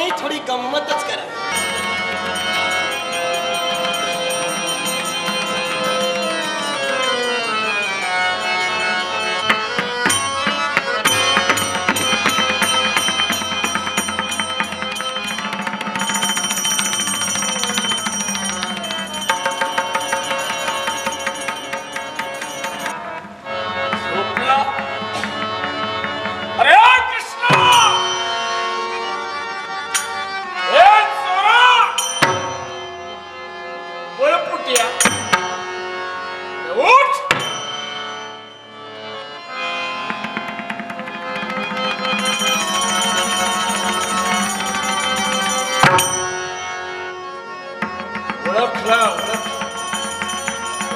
तुम्ही थोडी गंमतच करा.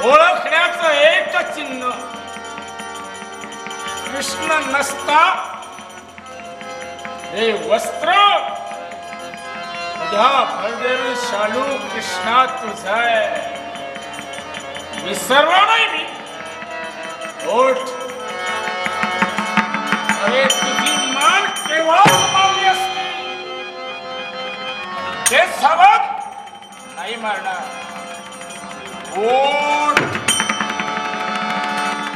ओळखण्याचं एक चिन्ह, कृष्ण नसता हे वस्त्र या भरदेवी शालू कृष्णा तुझा आहे. विसरलो नाही मी. ओठ अरे तुझी मान केव्हा मारली असती ते सावध नाही मारणार. ओठ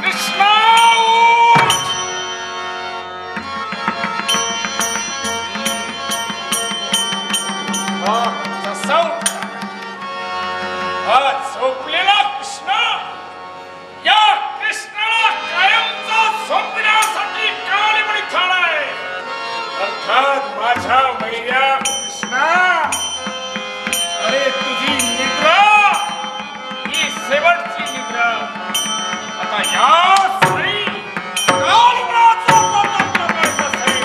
कृष्णा ओठ. जसा झोपलेला कृष्ण या कृष्णाला कायमचा झोपण्यासाठी काळीमणी खाणाय. अर्थात माझ्या वैर्या कृष्णा, अरे तुझी निद्रा ही शेवटची निद्रा आता या स्त्री काळीमणाचा प्रताप करायचा असेल.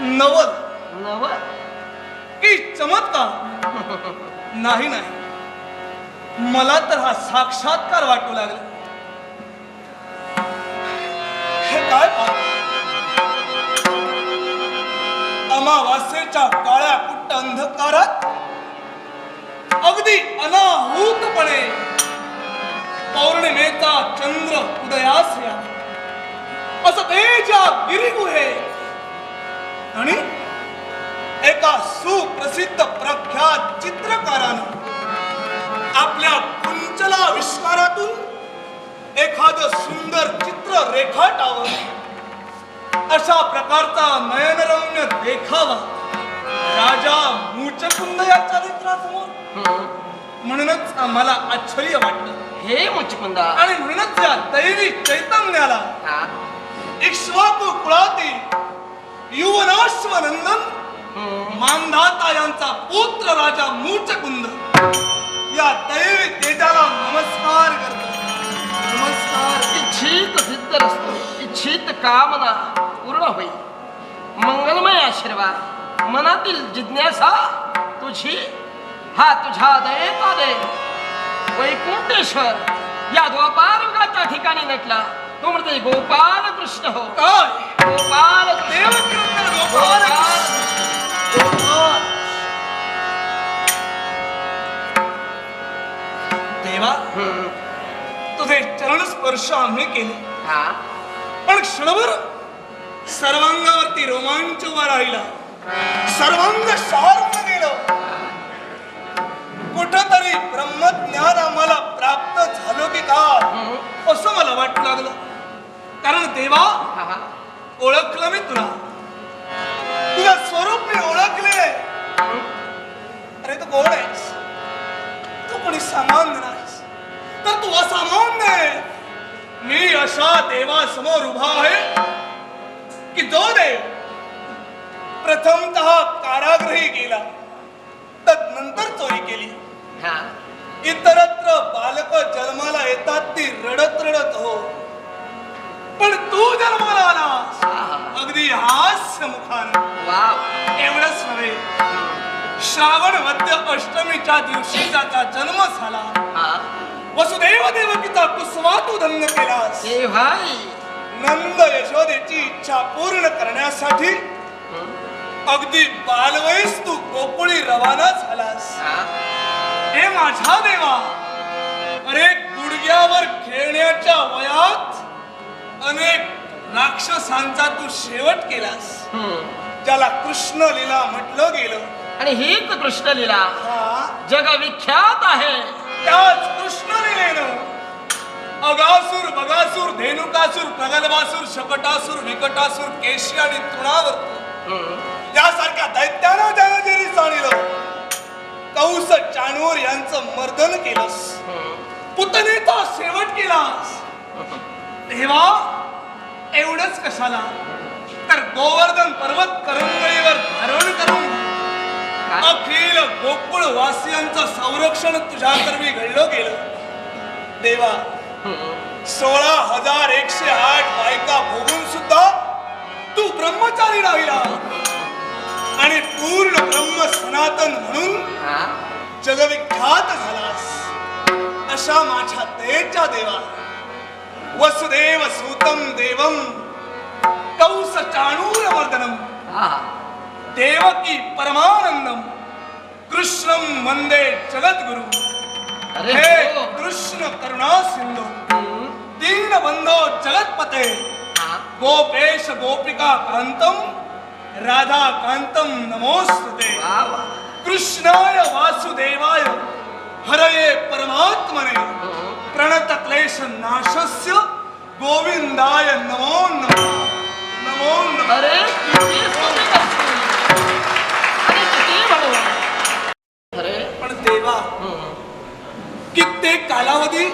नवल नवल की चमत्कार? नाही नाही, मला तर हा साक्षात्कार वाटू लागला. हे काय अमावास्येच्या काळ्या कुट्ट अंधकारात अगदी अनाहूतपणे पौर्णिमेचा चंद्र उदयास यावा असं तेजा गिरिगुहे आणि एका सुप्रसिद्ध प्रख्यात चित्रकारानं आपल्या कुंचला आविष्कारातून एखादं सुंदर चित्र रेखाटावं अशा प्रकारचा नयनरम्य देखावा राजा मुचकुंद या चरित्रासमोर. म्हणूनच आम्हाला आश्चर्य वाटलं. हे मुचकुंदा, आणि म्हणूनच या दैवी चैतन्याला इक्ष्वाकू कुळातील युवनाश्वनंदन मानधाता यांचा पुत्र राजा मुचकुंद या दैवी तेजाला नमस्कार करतो. नमस्कार. इच्छित सिद्ध असतो, इच्छित कामना पूर्ण होईल. मंगलमय आशीर्वाद, मनातील जिज्ञासा तुझी हा तुझ्या दयेचा दे. वैकुंठेश्वर या द्वापारयुगाच्या ठिकाणी नटला तो म्हणजे गोपाल कृष्ण हो. काय गोपाल देवकृष्ण गोपाल देवा, तुझे चरण स्पर्श आम्ही केले, पण क्षणभर सर्वांगावरती रोमांच उभा राहिला. सर्वांग शार्प गेलं. कुठंतरी ब्रह्मज्ञान आम्हाला प्राप्त झालं की काय असं मला वाटू लागलं. कारण देवा, ओळखलं मी तुला, तुझं स्वरूप मी ओळखले. अरे तू कोण आहेस? तू कोणी सामान्य नाहीस, तर तू असामान्य आहे. मी अशा देवासमोर उभा आहे की जो देव प्रथमतः कारागृही गेला तदनंतर चोरी केली, हा इतरत्र बालक जन्माला येतात ती रडत रडत हो, पण तू जन्माला आलास अगदी हास्य मुखानं. वाव एवढंच नव्हे, श्रावण वद्य अष्टमीच्या दिवशी त्याचा जन्म झाला. हा वसुदेव देवकीचा कुसवा तू धन्य केलास. ए भाई नंद यशोदेची इच्छा पूर्ण करण्यासाठी अगदी बालवयीस तू गोकुळी रवाना झालास. हा हे माझ्या देवा, अरे गुडघ्यावर खेळण्याच्या वयात अनेक राक्षसांचा तू शेवट केलास, ज्याला कृष्ण लीला म्हटलं गेलं. आणि हीच कृष्ण लीला हा जगविख्यात आहे. त्याच कृष्ण लीलेनं अगासुर, बगासुर, धेनुकासुर, प्रगल्भासुर, शकटासुर, विकटासुर, केशी आणि तृणावर्त यासारख्या दैत्यांना त्यानं जे रिसाणलं, कौस, चाणूर यांचं मर्दन केलंस, पुतनेचा शेवट केलास. तेव्हा एवढंच कशाला, तर गोवर्धन पर्वत करंगळीवर धारण करून अखिल गोकुळ वासियांचं संरक्षण तुझ्याकरवी घडलं गेलं. देवा, 16,108 बायका भोगून सुद्धा तू ब्रह्मचारी राहिला आणि पूर्ण ब्रह्म सनातन म्हणून जगविख्यात झालास. अशा माझ्या दयेच्या देवा, वसुदेव सूतम देवम कौस चाणूर मर्दनम देवकी परमानंदम कृष्णम वंदे जगद्गुरु. अरे हे हो. कृष्ण करुणा सिंधू दीनबंधो जगतपते गोपेश गोपिका कांतम राधा कांतम नमोस्तुते. वा वा. कृष्णाय वासुदेवाय हरये परमात्मने प्रणत क्लेश नाशस्य गोविंदाय नमो नमः. नमो नमः. अरे किती स्तुती करशील. अरे किती म्हणू. अरे पण देवा, कित्येक कालावधी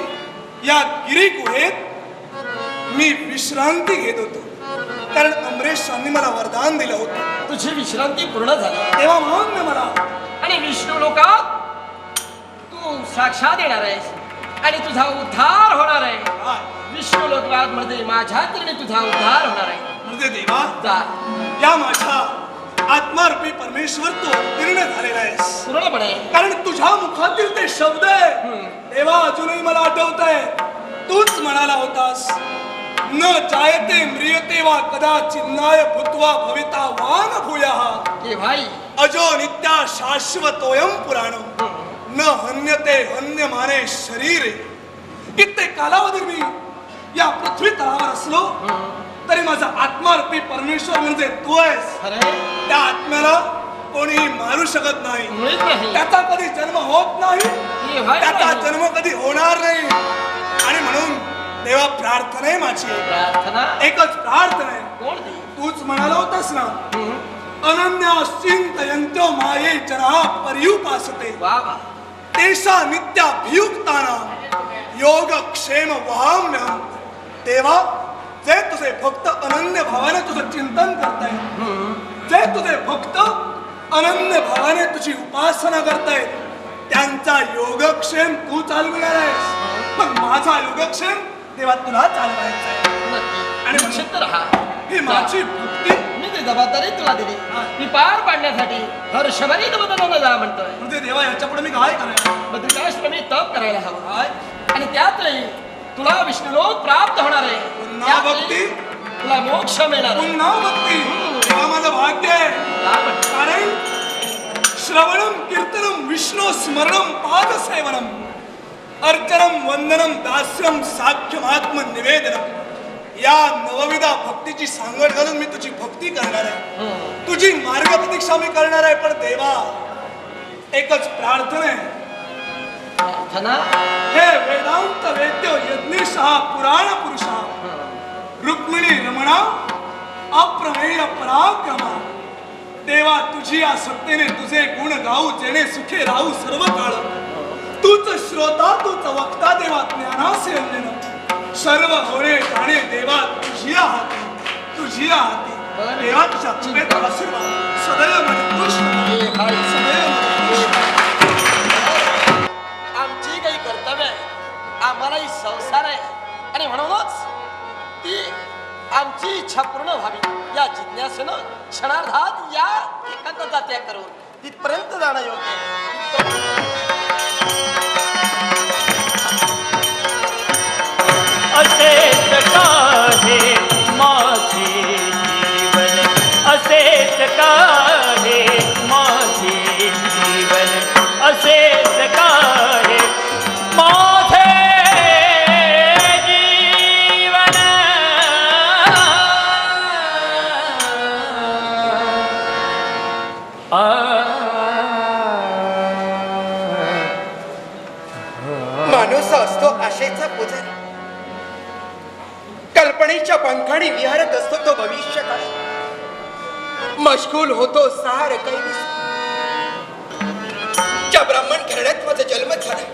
या गिरी गुहेत मी विश्रांती घेत होतो, कारण अमरेशांनी मला वरदान दिलं होतं. तुझी विश्रांती पूर्ण झाली. तेव्हा मान्य मला आणि विष्णू लोकात तू साक्षात येणार आहेस आणि तुझा उद्धार होणार आहे. काय? विष्णू लोकात मध्ये माझ्या तरीने तुझा उद्धार होणार आहे. म्हणजे देवा, जा या माझ्या आत्मारूपी परमेश्वर तू अवतीर्ण झालेला आहेस, पूर्णपणे. कारण तुझ्या मुखातील ते शब्द आहे तेव्हा अजूनही मला आठवत आहे. तूच म्हणाला होतास, न जायते म्रियते वा कदाचिन्नाय भूत्वा भविता वान भूयाः ए भाई अजो नित्या शाश्वतोयम पुराण न हन्यते हन्यमाने शरीरे. कित्येक कालावधी मी या पृथ्वी तळावर असलो तरी माझा आत्मारूपी परमेश्वर म्हणजे तू आहेस. अरे त्या आत्म्याला कोणी मारू शकत नाही, मुळीच नाही. त्याचा कधी जन्म होत नाही, ए भाई त्याचा नाही. जन्म कधी होणार नाही. आणि म्हणून देवा, प्रार्थना आहे माझी, प्रार्थना एकच प्रार्थना आहे. कोण ती? तूच म्हणाला होतास ना, अनन्या चिंतयन्त्यो माये जना पर्युपासते वा वा. तेषा नित्याभियुक्ताना योगक्षेम वहाम्यहं. तेव्हा जे तुझे भक्त अनन्य भावाने तुझं चिंतन करतायत, जे तुझे भक्त अनन्य भावाने तुझी उपासना करतायत, त्यांचा योगक्षेम तू चालविणार आहेस. पण माझा योगक्षेम देवा तुला चालवायचा आहे. नक्की. आणि निश्चित राहा. ही माझी भक्ती मी ती जबाबदारी तुला दिली. ती पार पाडण्यासाठी हर्षभरीत बदलवलं जा म्हणतोय. म्हणजे देवा, याच्या पुढे मी काय करायला? बद्रिकाश्रमी तप करायला हवं काय? आणि त्यातही तुला विष्णुलोक प्राप्त होणार आहे. पुन्हा त्यातही भक्ती? तुला मोक्ष मिळणार आहे. पुन्हा भक्ती? तेव्हा माझं भाग्य आहे, का म्हणतो? कारण श्रवणम कीर्तनम विष्णू स्मरणम पादसेवनम अर्चनम वंदनम दास्यम साख्यमात्म निवेदनम या नवविधा भक्तीची सांगड घालून मी तुझी भक्ती करणार आहे. तुझी मार्ग प्रतीक्षा मी करणार आहे. पण देवा, एकच प्रार्थना आहे. प्रार्थना हे वेदांत वेद्य यज्ञेशः पुराण पुरुषा रुक्मिणी रमणा अप्रमेय पराक्रमा. देवा, तुझी या सत्तेने तुझे गुण गाऊ, जेणे सुखे राहू सर्व काळ. तूच श्रोता, तूच वक्ता देवा, ज्ञानासे अंजन सर्व होणे जाणे देवा तुझी हाती, तुझी हाती. बरं. देवा तुझ्या कृपेचा आशीर्वाद सदैव माझ्या कृष्ण हे काय सदैव माझ्या कृष्ण. आमची काही कर्तव्य आहे, आम्हालाही संसार आहे आणि म्हणूनच ती आमची इच्छा पूर्ण व्हावी या जिज्ञासेनं क्षणार्धात या एकांताचा त्याग करून तिथपर्यंत जाणं योग्य आहे. असेच काहे माझे जीवन, असेच काहे माझे जीवन, असेच काहे माझे जीवन. माणूस असतो आशेचा पुजारी, कल्पनेच्या पंखाने विहारत असतो तो भविष्य काळ, मशगूल होतो सार काही ज्या ब्राह्मण घराण्यात माझा जन्म झाला,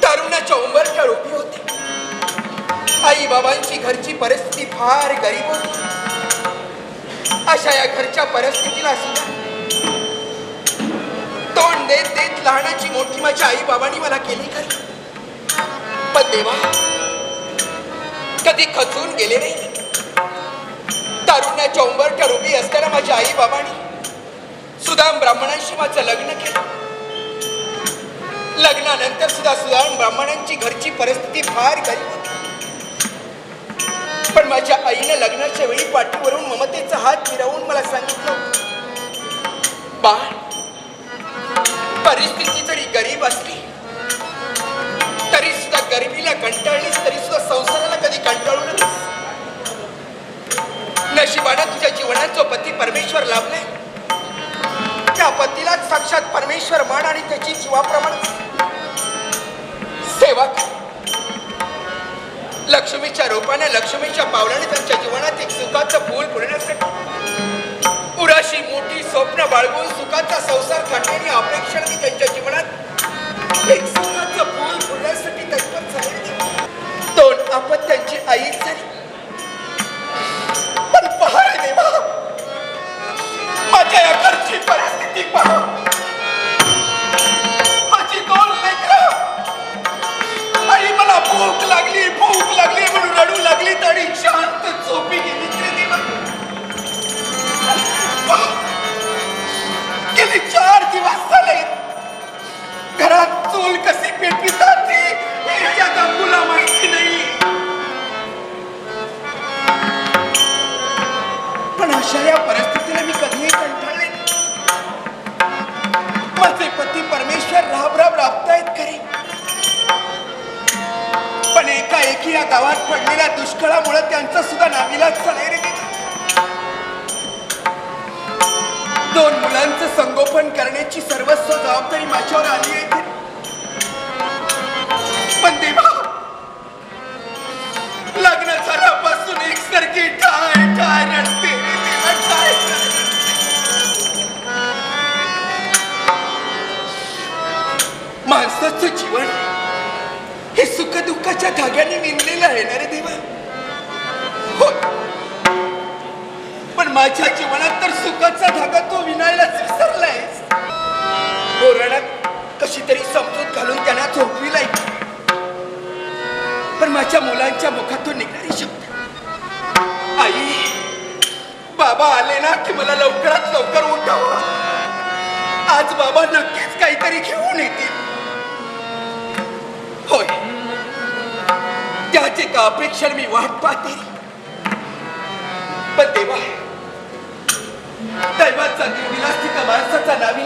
तरुणाच्या उंबरठ्यावर उभी होते. आई बाबांची घरची परिस्थिती फार गरीब होती. अशा या घरच्या परिस्थितीला सुद्धा तोंड देत देत लहानाची मोठी माझ्या आई बाबांनी मला केली खरी. पण देवा कधी खचून गेले नाही. तारुण्याच्या उंबरठ्यावर उभी असताना माझ्या आई बाबांनी सुदाम ब्राह्मणांशी माझं लग्न केलं. लग्नानंतर सुद्धा सुदाम ब्राह्मणांची घरची परिस्थिती फार गरीब होती. पण माझ्या आईने लग्नाच्या वेळी पाठीवरून ममतेचा हात फिरवून मला सांगितलं, बाळ, परिस्थिती जरी गरीब असली तरी सुद्धा गरिबीला कंटाळलीस तरी सुद्धा संसाराला कधी कंटाळू नकोस. नशिबाने तुझ्या जीवनात जो पती परमेश्वर लाभलाय त्या पतीलाच साक्षात परमेश्वर मान आणि त्याची जीवाप्रमाणे सेवा कर. लक्ष्मीच्या रूपाने लक्ष्मीच्या पावलाने त्यांच्या जीवनात एक सुखाचं फूल फुलण्यासाठी उराशी मोठी स्वप्न बाळगून सुखाचा संसार थाटण्याची अपेक्षा मी त्यांच्या जीवनात एक सुखाचं फूल फुलण्यासाठी तत्पर झाले. दोन अपत्यांची आई झाली. पण पहा रे देवा, माझ्या या घरची परिस्थिती पहा. माझी दोन लेकरं, आई मला भूक लागली म्हणून रडू लागली आणि शांत झोपी गेली. गेली 4 दिवस झाले घरात चूल कशी पेटली जाते हे या गंगूला माहिती नाही. पण अशा या परिस्थितीला मी कधीही कंटाळले. माझे पती परमेश्वर राब राबतायत खरे, पण एकाएकी या गावात पडलेल्या दुष्काळामुळे त्यांचा सुद्धा नाविलाज झालाय रे. 2 मुलांचं संगोपन करण्याची सर्वस्व जबाबदारी माझ्यावर आली आहे. पण देवा, लग्न झाल्यापासून एकसारखी टाय टाय रडते रे देवा, टाय टाय. माणसाचं जीवन हे सुख दुःखाच्या धाग्याने विणलेलं आहे ना रे देवा. हो, पण माझ्या जीवनात तर सुखाचा धागा तो विणायलाच विसरलाय. बोरणात कशी तरी समजूत घालून त्यांना झोपविलाय, पण माझ्या मुलांच्या मुखातून निघणारी शब्द, आई बाबा आले ना की मला लवकरात लवकर उठावं. आज बाबा नक्कीच काहीतरी घेऊन येतील. होय, त्याच एका अपेक्षेने मी वाट पाहते. पण देवा, दैवाचा दिलास तिका माणसाचा नावी